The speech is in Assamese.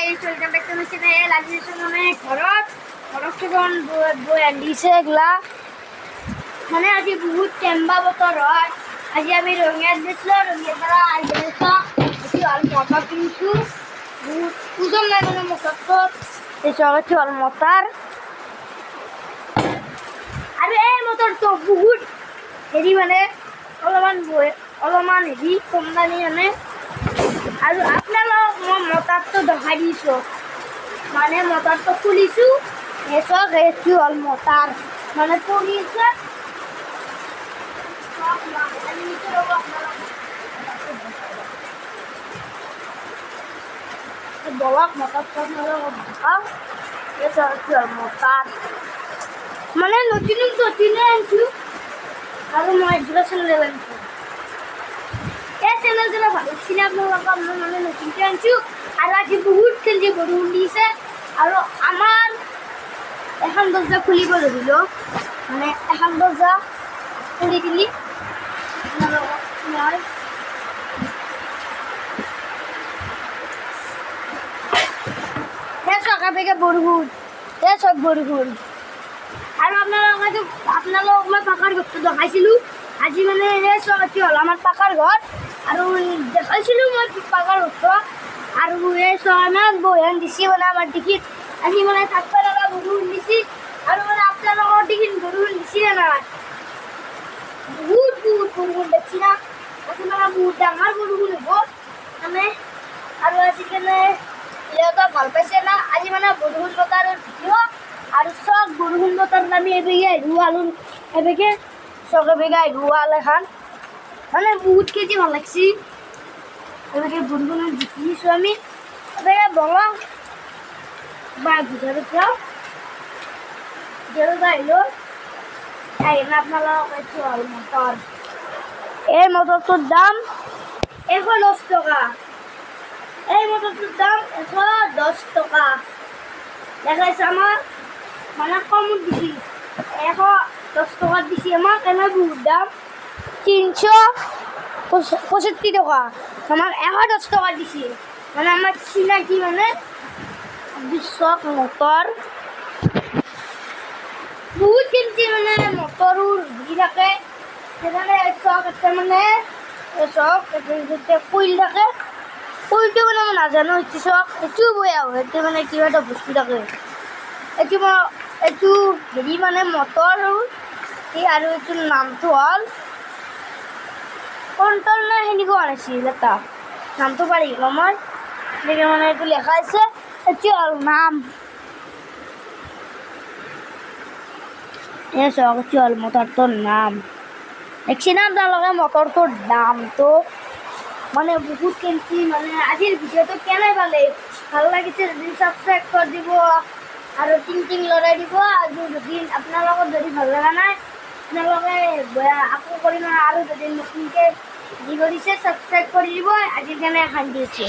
Guys welcome back to my channel. আজ মানে ঘৰত যখন বই আনিছে এগুলা মানে আজি বহুত টেম্বা বতৰ হয়। আজি আমি ৰঙিয়াত গৈছিলোঁ, ৰঙিয়াৰ পৰা আহি এটি হ'ল মটৰ কিনিছোঁ। বহুত ওজন নাই মানে মটৰটো, এটি হ'ল মটৰ আৰু এই মটৰটো বহুত হেৰি মানে অলপমান হেৰি কম দামী মানে। আৰু আপোনালোকক মই মটৰটো দেখাই দিছোঁ, মানে মটৰটো খুলিছোঁ চক এইটো হ'ল মটৰ মানে পৰিছে বলক মটৰটো দেখাওঁ। এইটো হ'ল মটৰ মানে নতুনে আনিছোঁ আৰু মই এযোৰা চেণ্ডেল আনিছোঁ। এই চেণ্ডেলযোৰা ভাল লাগিছিলে আপোনালোকক, মই মানে নতুনকৈ আনিছোঁ। আৰু আজি বহুত খেলি বৰষুণ দিছে আৰু আমাৰ এখন দৰ্জা খুলিব ধৰিলোঁ, মানে এখন দৰ্জা খুলি দিলি আপোনালোকক মই চকাপেকে বৰষুণ চব বৰষুণ। আৰু আপোনালোকক মই পাকাৰ ঘৰটো দেখাইছিলোঁ। আজি মানে সেই চকটি হ'ল আমাৰ পাকাৰ ঘৰ আৰু দেখাইছিলোঁ মই পাকাৰ ঘৰটো। আৰু এই চকামান বহিয়ান দিছে মানে আমাৰ ডিকিত আজি মানে থাকিব লগা বৰষুণ দিছে। আৰু মানে আপোনালোকৰ ডিকিত বৰষুণ দিছিলে নাই, বহুত বৰষুণ দেখছি না। আজি মানে বহুত ডাঙৰ বৰষুণ হ'ব মানে। আৰু আজিকালি ইহঁতক ভাল পাইছে না, আজি মানে বৰষুণ বতৰৰ ভিডিঅ' আৰু চব বৰষুণ বতৰত আমি এবেগে আহিলোঁ আলু এবেগে চক এবেগে আহিলোঁ আল এখন মানে বহুত কেজি ভাল লাগছি। এবেগে বৰষুণত জিকিছোঁ আমি এবেগে বলক বা ভিতৰত যাওঁ আহিলোঁ আহিলে আপোনালোকক এইটো হ'ল মটৰ। এই মটৰটোৰ দাম 110 টকা। এই মটৰটোৰ দাম 110 টকা দেখাইছে আমাক, মানে কমত দিছি 110 টকাত দিছি আমাক। এনে বহুত দাম 365 টকা, আমাক 110 টকাত দিছি মানে আমাৰ চিনাকি মানে চক মটৰ বহুত কিনছি মানে মটৰৰ ঘূৰি থাকে সেইকাৰণে চক এটা মানে চক যেতিয়া কুইল থাকে কুইলটো মানে মই নাজানো সেইটো চক এইটোও বেয়া হয়, সেইটো মানে কিবা এটা বস্তু থাকে এইটো হেৰি মানে মটৰ আৰু এইটোৰ নামটো হ'ল কণ্ট্ৰল নে সেনেকুৱা নাছিল, এটা নামটো পাৰি গ'লো মই এনেকৈ মানে এইটো লেখা আছে এইটো হ'ল নাম। এই চক এইটো হ'ল মটৰটোৰ নাম। দেখছি না আপোনালোকে মটৰটোৰ দামটো মানে বহুত কিনছি। মানে আজিৰ ভিডিঅ'টো কেনে পালে, ভাল লাগিছে যদি ছাবস্ক্ৰাইব কৰি দিব আৰু টিং লগাই দিব। আৰু যদি আপোনালোকৰ যদি ভাল লগা নাই আপোনালোকে আকৌ কৰিম আৰু যদি নতুনকৈ যি কৰিছে ছাবস্ক্ৰাইব কৰি দিব। আজিৰ কাৰণে শান্তি হৈছে।